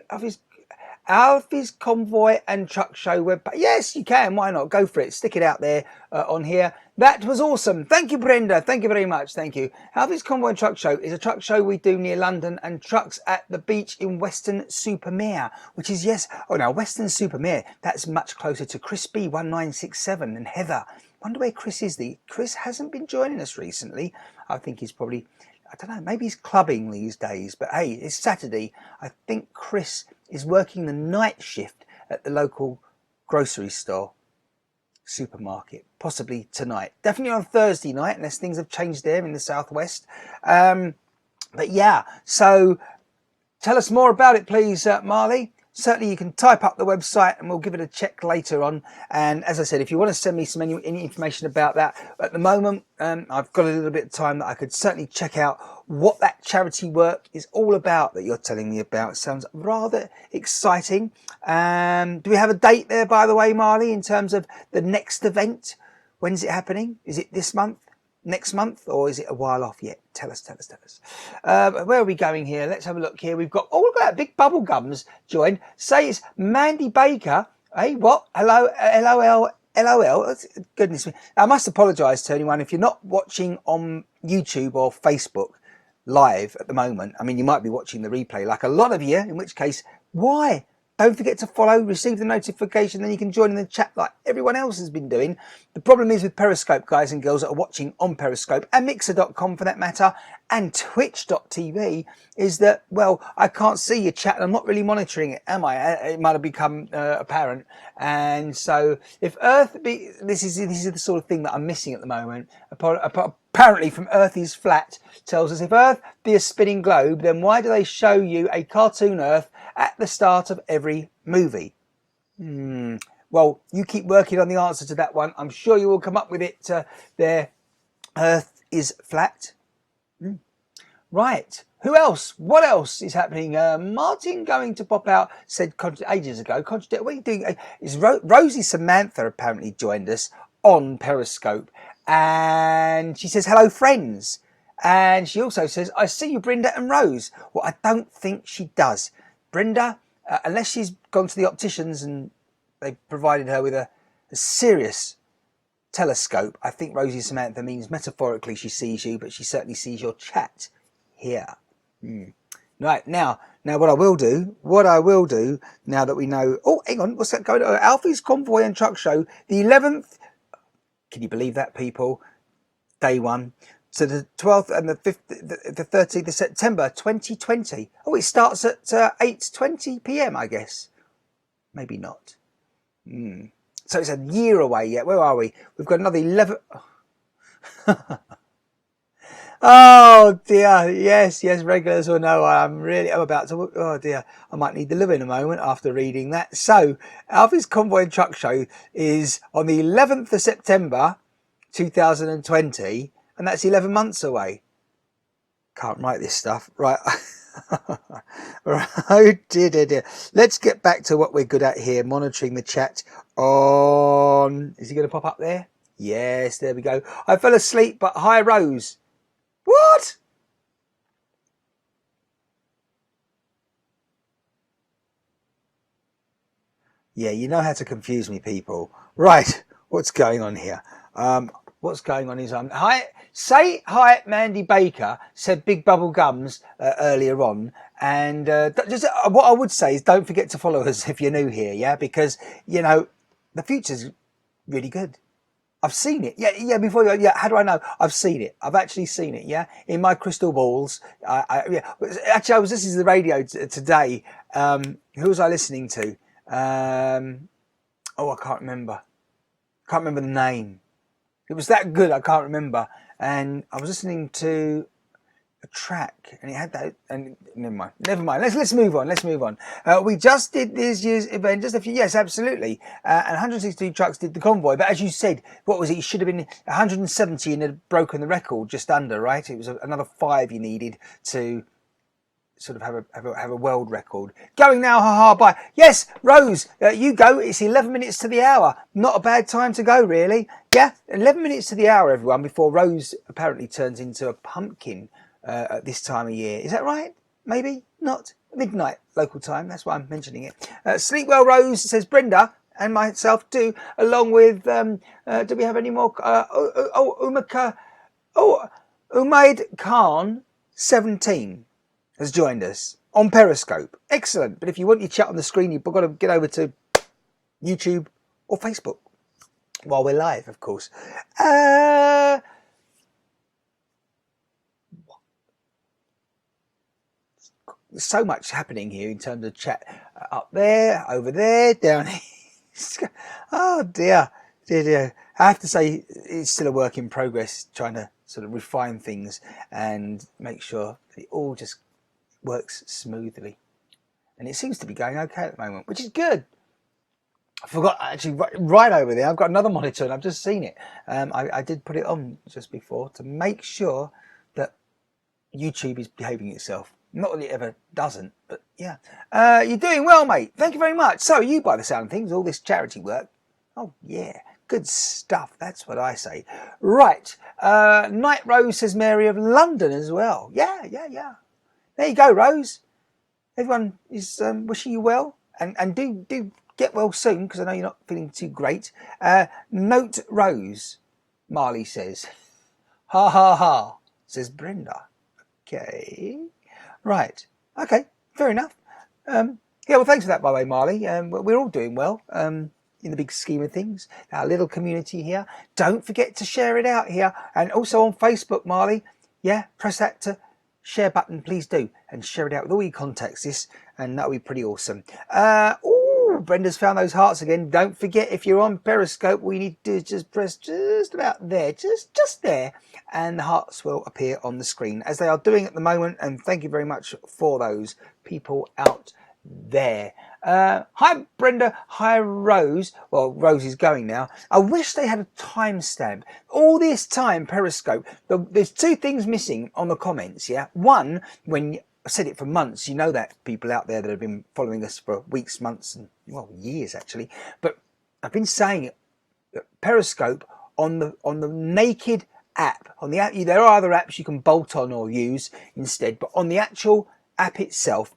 Alfie's Convoy and Truck Show web page? Yes, you can. Why not? Go for it. Stick it out there on here. That was awesome. Thank you, Brenda. Thank you very much. Thank you. Alfie's Convoy and Truck Show is a truck show we do near London and trucks at the beach in Weston-super-Mare, which is, yes. Oh, now, Weston-super-Mare, that's much closer to Chris B1967 and Heather. Wonder where Chris is. Chris hasn't been joining us recently. I think he's probably, I don't know, maybe he's clubbing these days. But hey, it's Saturday. I think Chris is working the night shift at the local grocery store, supermarket, possibly tonight. Definitely on Thursday night, unless things have changed there in the southwest. But yeah, so tell us more about it, please, Marley. Certainly you can type up the website and we'll give it a check later on. And as I said, if you want to send me any information about that, at the moment, I've got a little bit of time that I could certainly check out what that charity work is all about that you're telling me about. It sounds rather exciting. Do we have a date there, by the way, Marley, in terms of the next event? When's it happening? Is it this month? Next month, or is it a while off yet? Tell us. Where are we going here? Let's have a look here. We've got, oh, look at that, Big Bubblegums joined. Say it's Mandy Baker. Hey, what? Hello, LOL. Goodness me. I must apologise to anyone if you're not watching on YouTube or Facebook live at the moment. I mean, you might be watching the replay like a lot of you, in which case, why? Don't forget to follow, receive the notification, then you can join in the chat like everyone else has been doing. The problem is with Periscope, guys and girls that are watching on Periscope, and Mixer.com for that matter, and Twitch.tv, is that, well, I can't see your chat and I'm not really monitoring it, am I? It might have become apparent. And so if this is the sort of thing that I'm missing at the moment. Apparently from Earth is Flat tells us, if Earth be a spinning globe, then why do they show you a cartoon Earth at the start of every movie? Well, you keep working on the answer to that one. I'm sure you will come up with it there. Earth is flat. Right. Who else? What else is happening? Martin going to pop out said ages ago. What are you doing? Is Rosie Samantha apparently joined us on Periscope, and she says hello, friends. And she also says, I see you, Brenda and Rose. Well, I don't think she does. Brenda, unless she's gone to the opticians and they provided her with a serious telescope, I think Rosie Samantha means metaphorically she sees you, but she certainly sees your chat here. Right, now what I will do, now that we know, oh, hang on, what's that going on? Alfie's Convoy and Truck Show, the 11th, can you believe that, people? Day one. So the 12th and the 5th, the 13th of September 2020. Oh, it starts at 8:20 p.m, I guess. Maybe not. So it's a year away yet. Where are we? We've got another 11. Oh dear. Yes, regulars will know I'm about to. Oh dear. I might need the loo in a moment after reading that. So Alfie's Convoy and Truck Show is on the 11th of September 2020. And that's 11 months away. Can't write this stuff. Right. Oh dear. Let's get back to what we're good at here. Monitoring the chat on... Is he going to pop up there? Yes, there we go. I fell asleep, but hi, Rose. What? Yeah, you know how to confuse me, people. Right. What's going on here? What's going on is say hi, Mandy Baker, said Big Bubble Gums earlier on, and just what I would say is don't forget to follow us if you're new here, yeah, because you know the future's really good. I've seen it, yeah. Before you, yeah. How do I know? I've seen it. I've actually seen it, yeah, in my crystal balls. Yeah. Actually, I was listening to the radio today. Who was I listening to? Oh, I can't remember. Can't remember the name. It was that good, I can't remember. And I was listening to a track and it had that, and never mind, let's move on. We just did this year's event, just a few, yes, absolutely, and 162 trucks did the convoy, but as you said, what was it, you should have been 170 and had broken the record just under, right? It was another 5 you needed to sort of have a world record. Going now, haha, bye. Yes, Rose, you go. It's 11 minutes to the hour. Not a bad time to go, really. Yeah, 11 minutes to the hour, everyone, before Rose apparently turns into a pumpkin at this time of year. Is that right? Maybe not. Midnight local time. That's why I'm mentioning it. Sleep well, Rose, says Brenda, and myself too, along with, do we have any more? Umaid Khan, 17. Has joined us on Periscope. Excellent. But if you want your chat on the screen, you've got to get over to YouTube or Facebook while we're live, of course. There's so much happening here in terms of chat. Up there, over there, down here. Oh dear. I have to say it's still a work in progress, trying to sort of refine things and make sure that it all just works smoothly, and it seems to be going okay at the moment, which is good. I forgot, actually, right over there I've got another monitor and I've just seen it. I did put it on just before to make sure that YouTube is behaving itself. Not that it ever doesn't, but yeah. You're doing well, mate. Thank you very much. So you, by the sound of things, all this charity work. Oh yeah, good stuff. That's what I say. Right. Night Rose, says Mary of London as well. Yeah. There you go, Rose. Everyone is wishing you well, and do get well soon, because I know you're not feeling too great. Note Rose, Marley says. Ha ha ha, says Brenda. Okay, right. Okay, fair enough. Yeah, well, thanks for that, by the way, Marley. We're all doing well in the big scheme of things. Our little community here. Don't forget to share it out here, and also on Facebook, Marley. Yeah, press that to share button, please do, and share it out with all your contacts, and that'll be pretty awesome. Brenda's found those hearts again. Don't forget, if you're on Periscope, all you need to do is just press just about there, just there, and the hearts will appear on the screen, as they are doing at the moment, and thank you very much for those people out there. Hi Brenda, hi Rose. Well, Rose is going now. I wish they had a timestamp. All this time, Periscope, there's 2 things missing on the comments, yeah? One, when I said it for months, you know that people out there that have been following us for weeks, months, and, well, years actually, but I've been saying it, Periscope on the naked app, on the app, there are other apps you can bolt on or use instead, but on the actual app itself,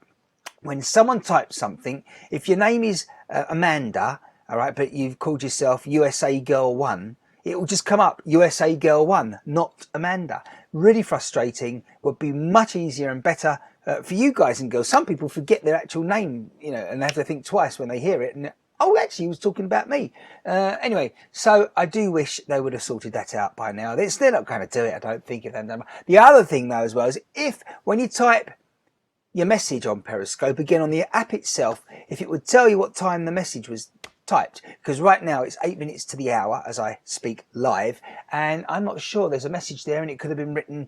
when someone types something, if your name is Amanda, all right, but you've called yourself USA Girl 1, it will just come up USA Girl 1, not Amanda. Really frustrating. Would be much easier and better for you guys and girls. Some people forget their actual name, you know, and they have to think twice when they hear it. And oh, actually, he was talking about me. Anyway, so I do wish they would have sorted that out by now. They're not going to do it, I don't think. The other thing, though, as well, is if when you type your message on Periscope, again on the app itself, if it would tell you what time the message was typed, because right now it's 8 minutes to the hour as I speak live, and I'm not sure there's a message there, and it could have been written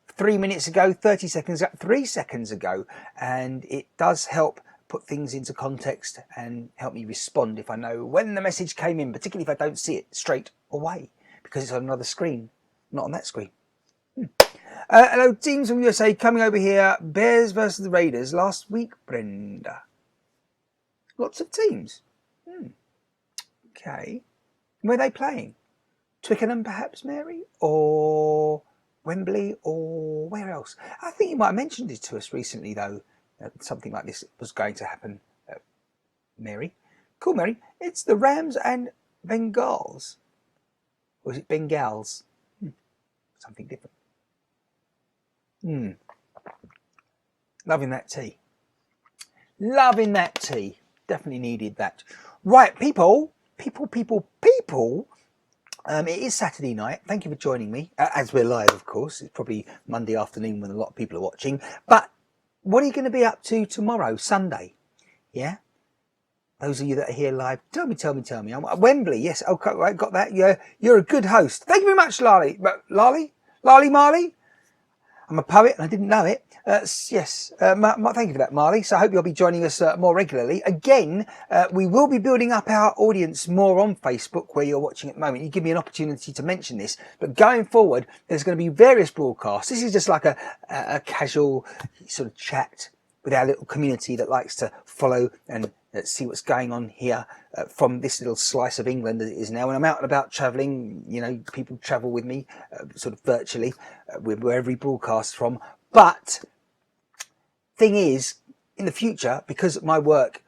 3 minutes ago, 30 seconds ago, 3 seconds ago, and it does help put things into context and help me respond if I know when the message came in, particularly if I don't see it straight away because it's on another screen, not on that screen. Hello, teams from USA coming over here. Bears versus the Raiders last week, Brenda. Lots of teams. Okay. Where are they playing? Twickenham, perhaps, Mary? Or Wembley? Or where else? I think you might have mentioned it to us recently, though. Something like this was going to happen, Mary. Cool, Mary. It's the Rams and Bengals. Or is it Bengals? Something different. Loving that tea. Loving that tea. Definitely needed that. Right, people. It is Saturday night. Thank you for joining me. As we're live, of course. It's probably Monday afternoon when a lot of people are watching. But what are you going to be up to tomorrow, Sunday? Yeah? those of you that are here live, tell me. I'm at Wembley. Yes, okay, right, got that. Yeah, you're a good host. Thank you very much, Lali. Lali Marley. I'm a poet and I didn't know it. Yes, thank you for that, Marley. So I hope you'll be joining us more regularly. Again, we will be building up our audience more on Facebook where you're watching at the moment. You give me an opportunity to mention this. But going forward, there's going to be various broadcasts. This is just like a casual sort of chat with our little community that likes to follow and see what's going on here from this little slice of England as it is now. When I'm out and about travelling, you know, people travel with me sort of virtually wherever we broadcast from. But thing is, in the future, because my work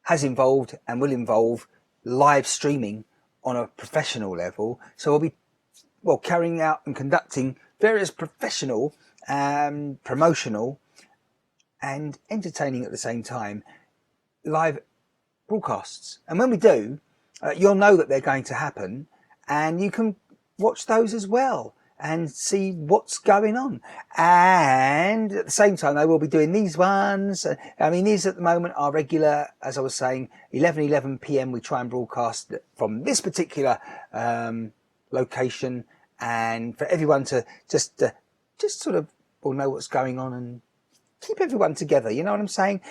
has involved and will involve live streaming on a professional level, so I'll be carrying out and conducting various professional promotional and entertaining at the same time live broadcasts. And when we do, you'll know that they're going to happen, and you can watch those as well and see what's going on. And at the same time, they will be doing these ones. I mean, these at the moment are regular, as I was saying, 11 p.m. we try and broadcast from this particular location, and for everyone to just sort of know what's going on and keep everyone together. You know what I'm saying?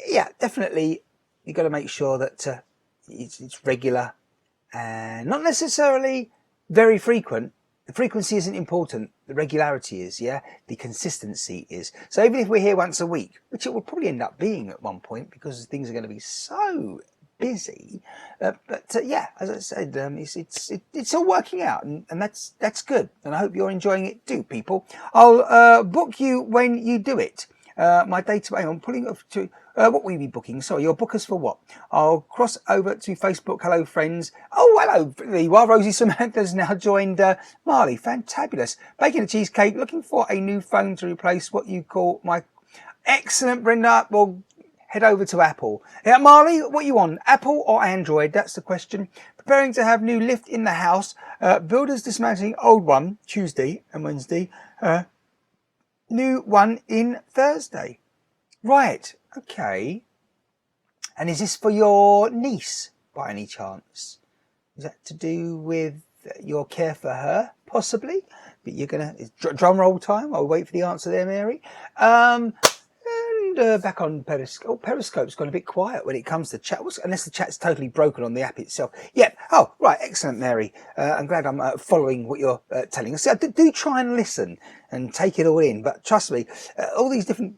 Yeah, definitely. You've got to make sure that it's regular and not necessarily very frequent. The frequency isn't important. The regularity is, yeah. The consistency is. So even if we're here once a week, which it will probably end up being at one point because things are going to be so busy, yeah, as I said, it's all working out, and that's good. And I hope you're enjoying it too, people. I'll book you when you do it. My database, I'm pulling up to, what will you be booking? Sorry, you'll book us for what? I'll cross over to Facebook. Hello, friends. Oh, hello. There you are. Rosie Samantha's now joined Marley. Fantabulous. Baking a cheesecake. Looking for a new phone to replace what you call my... Excellent, Brenda. Well, head over to Apple. Yeah, Marley, what you on? Apple or Android? That's the question. Preparing to have new lift in the house. Builders dismantling old one Tuesday and Wednesday. New one in Thursday. Right, okay. And is this for your niece by any chance? Is that to do with your care for her? Possibly. But you're gonna drum roll time. I'll wait for the answer there, Mary. And back on Periscope. Oh, Periscope's gone a bit quiet when it comes to chat, unless the chat's totally broken on the app itself. Yep. Oh, right. Excellent, Mary. I'm glad I'm following what you're telling us. So do try and listen and take it all in. But trust me, all these different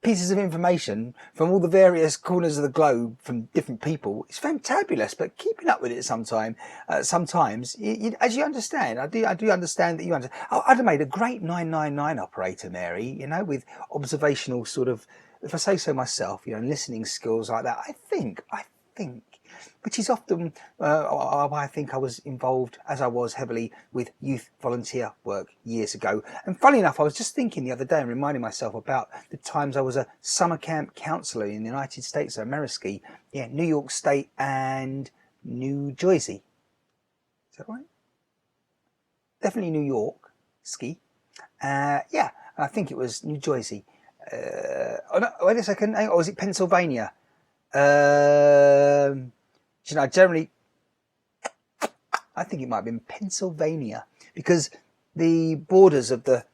pieces of information from all the various corners of the globe from different people, it's fantabulous. But keeping up with it sometimes, as you understand, I do understand that you understand. I'd have made a great 999 operator, Mary, you know, with observational sort of, if I say so myself, you know, listening skills like that. I think, which is often I think I was involved, as I was heavily, with youth volunteer work years ago. And funny enough, I was just thinking the other day and reminding myself about the times I was a summer camp counsellor in the United States of America. Yeah, New York State and New Jersey. Is that right? Definitely New York, ski. Yeah, I think it was New Jersey. Oh no, wait a second. Or was it Pennsylvania? You know, generally, I think it might have been Pennsylvania, because the borders of the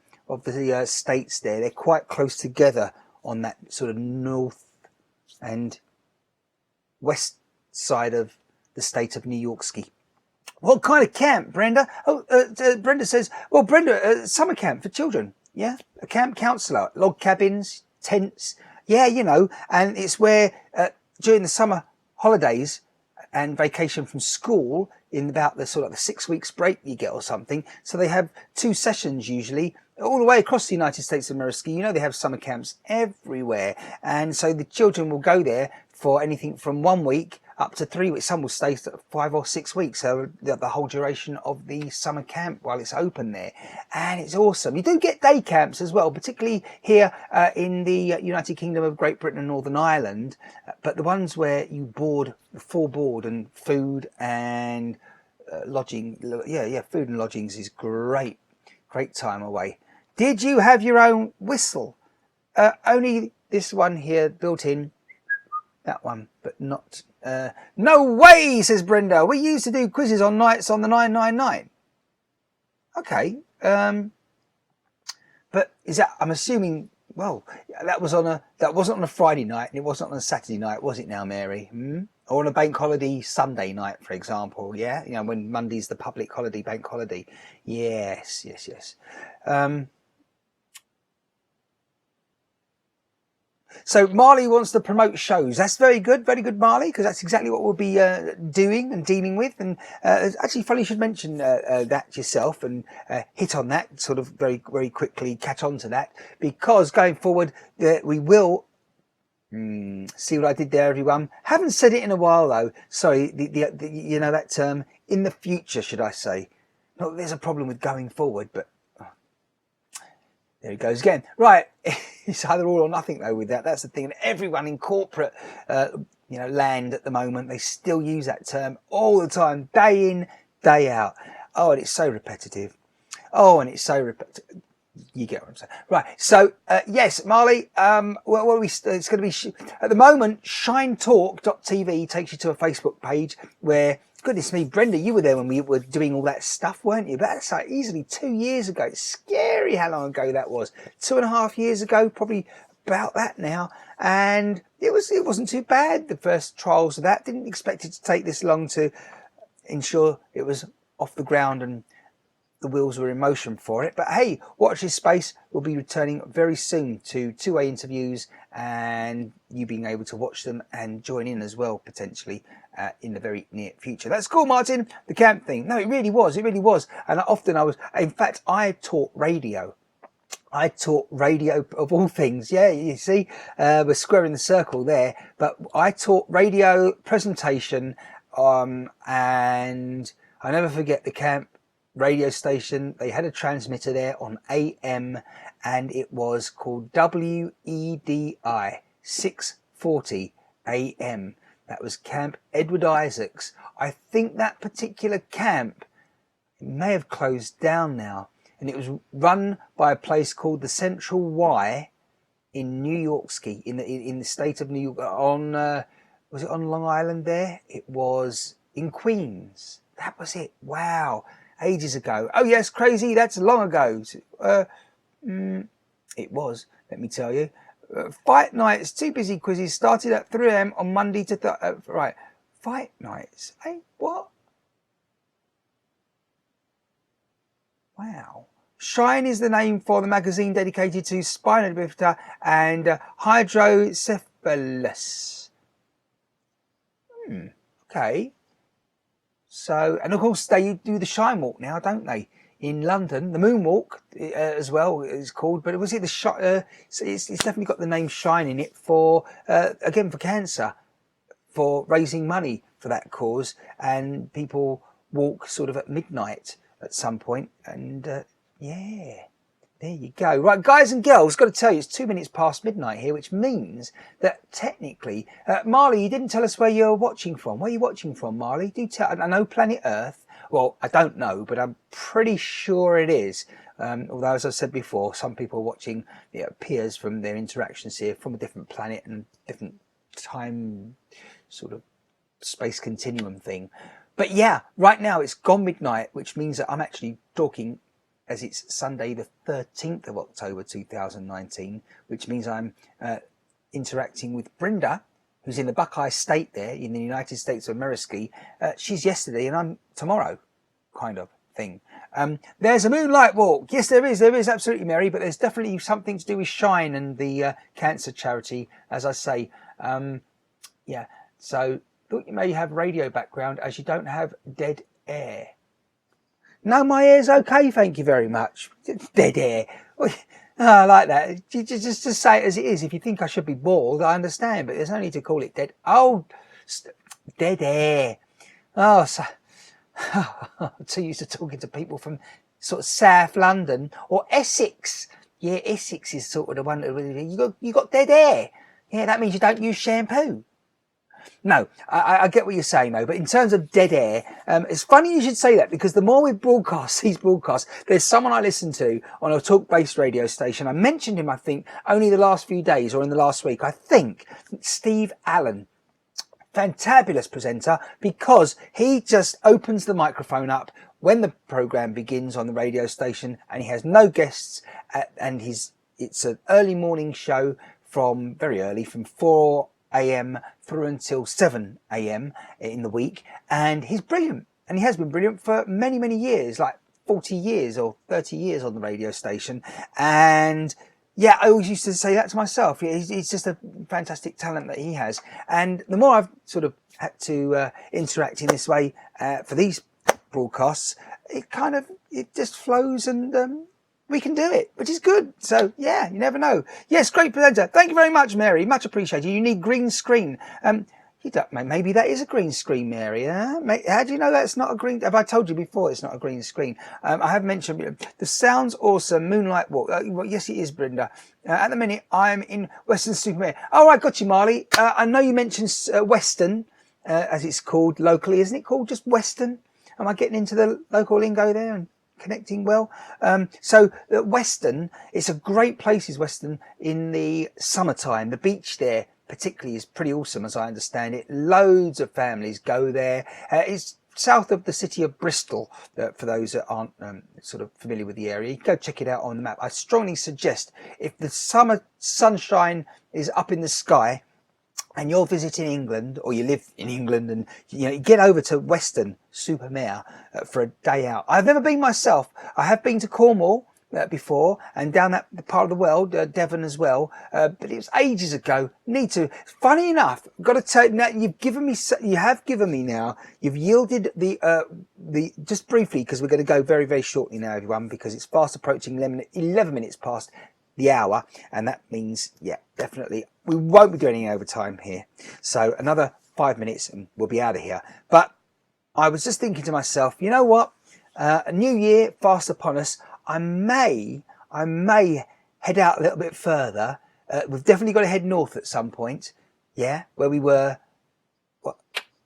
states there, they're quite close together on that sort of north and west side of the state of New York ski. What kind of camp, Brenda? Oh, Brenda says, well, Brenda, summer camp for children. Yeah, a camp counsellor, log cabins, tents. Yeah, you know, and it's where during the summer holidays and vacation from school, in about the sort of the 6 weeks break you get or something. So they have 2 sessions usually all the way across the United States of America. You know, they have summer camps everywhere. And so the children will go there for anything from 1 week up to 3 weeks. Some will stay 5 or 6 weeks, so the whole duration of the summer camp while it's open there. And it's awesome. You do get day camps as well, particularly here in the United Kingdom of Great Britain and Northern Ireland. But the ones where you board, full board, and food and lodging, yeah, food and lodgings is great. Great time away. Did you have your own whistle? Only this one here built in. that one, but not. No way, says Brenda. We used to do quizzes on nights on the 999. Okay, but is that? I'm assuming. Well, that wasn't on a Friday night, and it wasn't on a Saturday night, was it? Now, Mary, or on a bank holiday Sunday night, for example. Yeah, you know, when Monday's the public holiday, bank holiday. Yes. So Marley wants to promote shows. That's very good, Marley, because that's exactly what we'll be doing and dealing with. And actually, funny you should mention that yourself and hit on that sort of very, very quickly, catch on to that, because going forward, we will see what I did there, everyone. Haven't said it in a while though. Sorry, the you know that term, in the future, should I say? Not that there's a problem with going forward, but. There he goes again. Right, it's either all or nothing though with that. That's the thing. And everyone in corporate, land at the moment, they still use that term all the time, day in, day out. Oh, and it's so repetitive. You get what I'm saying. Right. So, yes, Marley, it's going to be, at the moment, shinetalk.tv takes you to a Facebook page where, goodness me, Brenda, you were there when we were doing all that stuff, weren't you? But that's like easily 2 years ago. It's scary how long ago that was. 2.5 years ago, probably about that now. And it wasn't too bad, the first trials of that. Didn't expect it to take this long to ensure it was off the ground and the wheels were in motion for it. But hey, watch this space. We'll be returning very soon to two-way interviews and you being able to watch them and join in as well, potentially in the very near future. That's cool, Martin, the camp thing. No, it really was. And I taught radio. Of all things. Yeah, you see, we're squaring the circle there. But I taught radio presentation and I never forget the camp radio station. They had a transmitter there on AM and it was called WEDI 640 AM. That was Camp Edward Isaacs. I think that particular camp may have closed down now, and it was run by a place called the Central Y in New York Ski, in the state of New York. Was it on Long Island there? It was in Queens. That was it. Wow. Ages ago. Oh yes, crazy. That's long ago. It was, let me tell you. Fight nights, 2 busy quizzes, started at 3 AM on Monday to right. Fight nights. Hey, what? Wow. Shine is the name for the magazine dedicated to spina bifida and hydrocephalus. Okay. So, and of course they do the Shine Walk now, don't they? In London, the Moonwalk as well is called, but was it the it's definitely got the name Shine in it for again for cancer, for raising money for that cause, and people walk sort of at midnight at some point, and yeah, there you go. Right, guys and girls, got to tell you, it's 2 minutes past midnight here, which means that technically, Marley, you didn't tell us where you're watching from. Where are you watching from, Marley? Do tell. I know Planet Earth. Well, I don't know, but I'm pretty sure it is. Although, as I said before, some people are watching, it appears from their interactions here, from a different planet and different time sort of space continuum thing. But yeah, right now it's gone midnight, which means that I'm actually talking as it's Sunday the 13th of October 2019, which means I'm interacting with Brenda, who's in the Buckeye State there in the United States of America. She's yesterday and I'm tomorrow, kind of thing. There's a moonlight walk. Yes, there is absolutely, Mary, but there's definitely something to do with Shine and the cancer charity, as I say. Yeah, so thought you may have radio background as you don't have dead air. No, my air's okay, thank you very much. Dead air. Oh, I like that. Just to say it as it is. If you think I should be bald, I understand, but there's no need to call it dead. Oh, dead air. Oh, so I'm too used to talking to people from sort of South London or Essex. Yeah, Essex is sort of the one that you got dead air. Yeah, that means you don't use shampoo. No, I get what you're saying though, but in terms of dead air, it's funny you should say that, because the more we broadcast these broadcasts, there's someone I listen to on a talk-based radio station. I mentioned him, I think, only the last few days or in the last week. I think Steve Allen. fantabulous presenter, because he just opens the microphone up when the program begins on the radio station, and he has no guests, and it's an early morning show from very early, from 4 a.m. through until 7 a.m. in the week, and he's brilliant, and he has been brilliant for many, many years, like 40 years or 30 years on the radio station. And yeah, I always used to say that to myself. He's just a fantastic talent that he has. And the more I've sort of had to interact in this way for these broadcasts, it just flows, and we can do it, which is good. So yeah, you never know. Yes, great presenter. Thank you very much, Mary. Much appreciated. You need green screen. You don't, maybe that is a green screen, Mary. Huh? How do you know that's not a green? Have I told you before it's not a green screen? I have mentioned the sounds awesome. Moonlight Walk. Well, yes, it is, Brenda. At the minute, I'm in Weston-super-Mare. Oh, I got you, Marley. I know you mentioned Weston, as it's called locally. Isn't it called just Weston? Am I getting into the local lingo there and connecting well? So Weston, it's a great place, is Weston, in the summertime. The beach there particularly is pretty awesome, as I understand it. Loads of families go there. It's south of the city of Bristol, for those that aren't sort of familiar with the area. You can go check it out on the map. I strongly suggest, if the summer sunshine is up in the sky and you're visiting England, or you live in England, and you get over to Weston-super-Mare for a day out. I've never been myself. I have been to Cornwall before, and down that part of the world, Devon as well, but it was ages ago. Need to. Funny enough, I've got to tell you now, you have given me now, you've yielded the just briefly, because we're going to go very, very shortly now, everyone, because it's fast approaching 11 minutes past the hour, and that means, yeah, definitely we won't be doing any overtime here. So another 5 minutes and we'll be out of here. But I was just thinking to myself, you know what, a new year fast upon us. I may head out a little bit further. We've definitely got to head north at some point. Yeah, where we were, what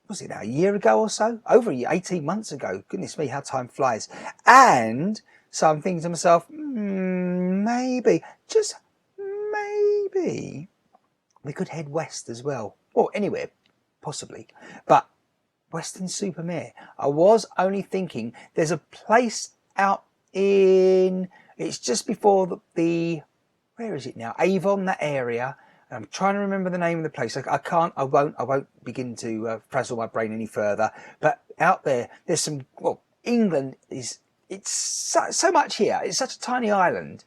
was it now, a year ago or so? Over a year, 18 months ago. Goodness me, how time flies. And so I'm thinking to myself, maybe, just maybe, we could head west as well. Or anywhere, possibly. But Weston-super-Mare, I was only thinking, there's a place out in, it's just before the where is it now, Avon, that area. I'm trying to remember the name of the place. I won't begin to frazzle my brain any further. But out there, there's some, well, England is, it's so much here. It's such a tiny island,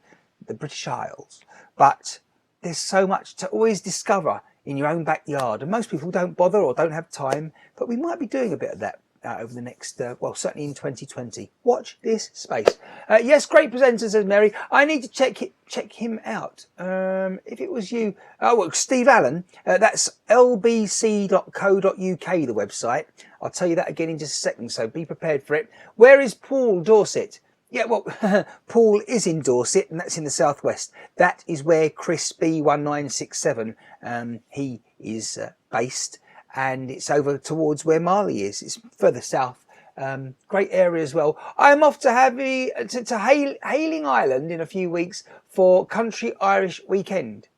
the British Isles, but there's so much to always discover in your own backyard, and most people don't bother or don't have time, but we might be doing a bit of that over the next, well, certainly in 2020. Watch this space. Yes, great presenter, says Mary. I need to check him out. If it was you, well, Steve Allen, that's lbc.co.uk, the website. I'll tell you that again in just a second, so be prepared for it. Where is Paul Dorset? Yeah, well, Paul is in Dorset, and that's in the southwest. That is where Chris B1967, he is based. And it's over towards where Marley is. It's further south. Great area as well. I'm off to Hayling Island in a few weeks for Country Irish Weekend.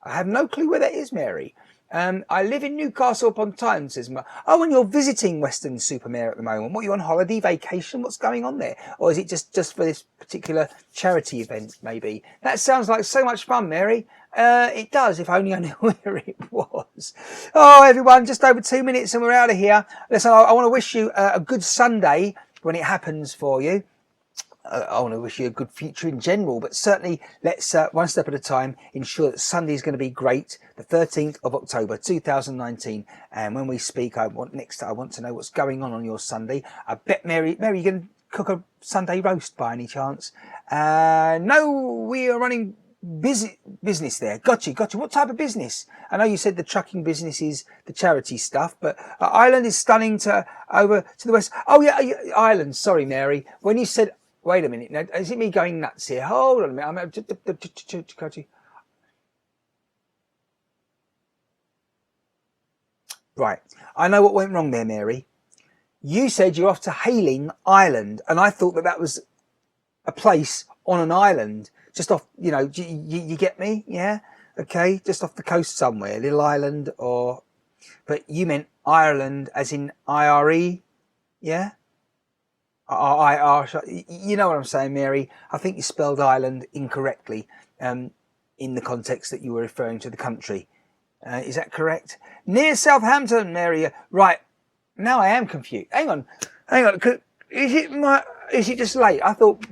I have no clue where that is, Mary. I live in Newcastle upon Tyne, says Mar. Oh, and you're visiting Weston-super-Mare at the moment. What, are you on holiday, vacation? What's going on there? Or is it just for this particular charity event, maybe? That sounds like so much fun, Mary. It does, if only I knew where it was. Oh, everyone, just over 2 minutes and we're out of here. Listen, I want to wish you a good Sunday when it happens for you. I want to wish you a good future in general, but certainly let's, one step at a time, ensure that Sunday is going to be great. The 13th of October, 2019. And when we speak, I want to know what's going on your Sunday. I bet, Mary, you going to cook a Sunday roast by any chance? No, we are running business there. Got you. What type of business? I know you said the trucking business is the charity stuff, but Ireland is stunning over to the west. Oh yeah, Ireland. Sorry, Mary. When you said, wait a minute, now, is it me going nuts here? Hold on a minute. Right. I know what went wrong there, Mary. You said you're off to Hayling Island, and I thought that was a place on an island, just off, you get me? Yeah? Okay, just off the coast somewhere, little island, or But you meant Ireland as in IRE, yeah? You know what I'm saying, Mary? I think you spelled Ireland incorrectly in the context that you were referring to the country. Is that correct? Near Southampton, Mary. Right. Now I am confused. Hang on. Is it just late? I thought,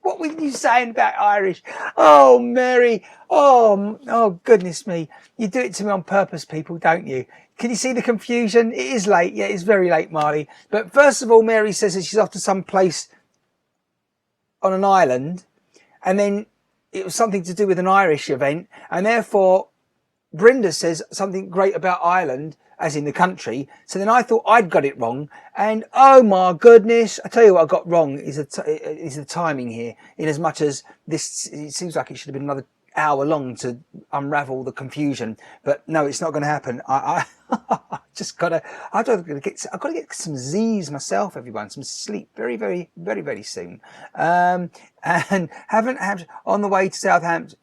what were you saying about Irish? Oh, Mary. Oh, goodness me. You do it to me on purpose, people, don't you? Can you see the confusion? It is late. Yeah, it's very late, Marley. But first of all, Mary says that she's off to some place on an island. And then it was something to do with an Irish event. And therefore, Brenda says something great about Ireland, as in the country. So then I thought I'd got it wrong. And oh my goodness, I tell you what I got wrong is the timing here. In as much as this, it seems like it should have been another hour long to unravel the confusion. But no, it's not going to happen. I I've got to get some Z's myself, everyone, some sleep very, very, very, very soon. And haven't on the way to Southampton.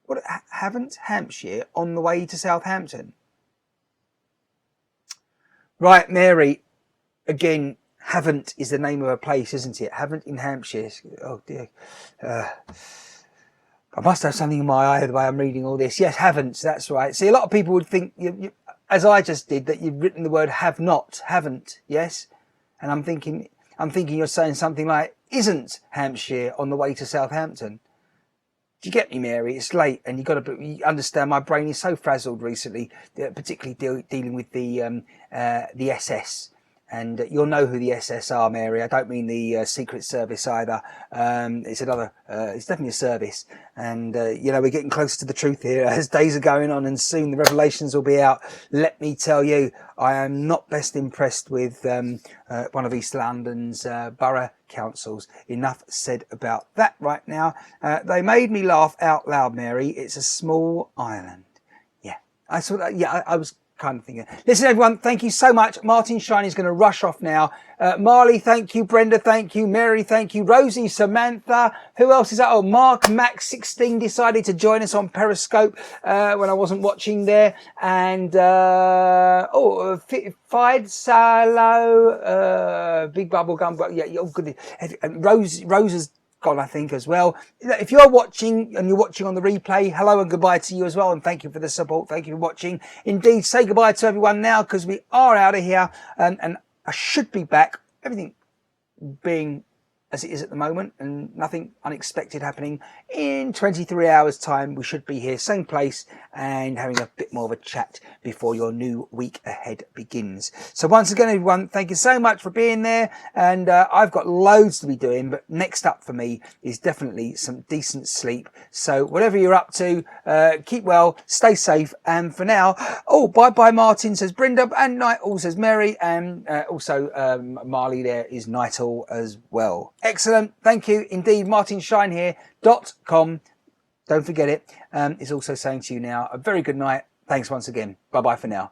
What, haven't Hampshire on the way to Southampton? Right, Mary. Again, Havant is the name of a place, isn't it? Havant in Hampshire. Oh dear. I must have something in my eye the way I'm reading all this. Yes, Havant. That's right. See, a lot of people would think, as I just did, that you've written the word have not, haven't. Yes, and I'm thinking you're saying something like, isn't Hampshire on the way to Southampton? Do you get me, Mary? It's late, and you understand. My brain is so frazzled recently, particularly dealing with the SS. And you'll know who the SS are, Mary. I don't mean the Secret Service either. It's definitely a service. And, we're getting closer to the truth here as days are going on, and soon the revelations will be out. Let me tell you, I am not best impressed with one of East London's borough councils. Enough said about that right now. They made me laugh out loud, Mary. It's a small island. Yeah, I saw that. Yeah, I was kind of thinking. Listen, everyone, thank you so much. Martin Shine is going to rush off now. Marley, thank you. Brenda, thank you. Mary, thank you. Rosie, Samantha. Who else is that? Oh, Mark Max 16 decided to join us on Periscope when I wasn't watching there. And Fide Salo, Big Bubble Gum. Yeah, oh, good. And Rose has gone, I think, as well. If you're watching and you're watching on the replay, hello and goodbye to you as well, and thank you for the support. Thank you for watching. Indeed, say goodbye to everyone now, because we are out of here, and I should be back, everything being as it is at the moment and nothing unexpected happening. In 23 hours time, we should be here, same place, and having a bit more of a chat before your new week ahead begins. So once again, everyone, thank you so much for being there. And I've got loads to be doing, but next up for me is definitely some decent sleep. So whatever you're up to, keep well, stay safe. And for now, bye Martin, says Brenda, and night all, says Mary, and also Marley there is night all as well. Excellent. Thank you indeed. MartinShineHere.com. Don't forget it. Is also saying to you now a very good night. Thanks once again. Bye bye for now.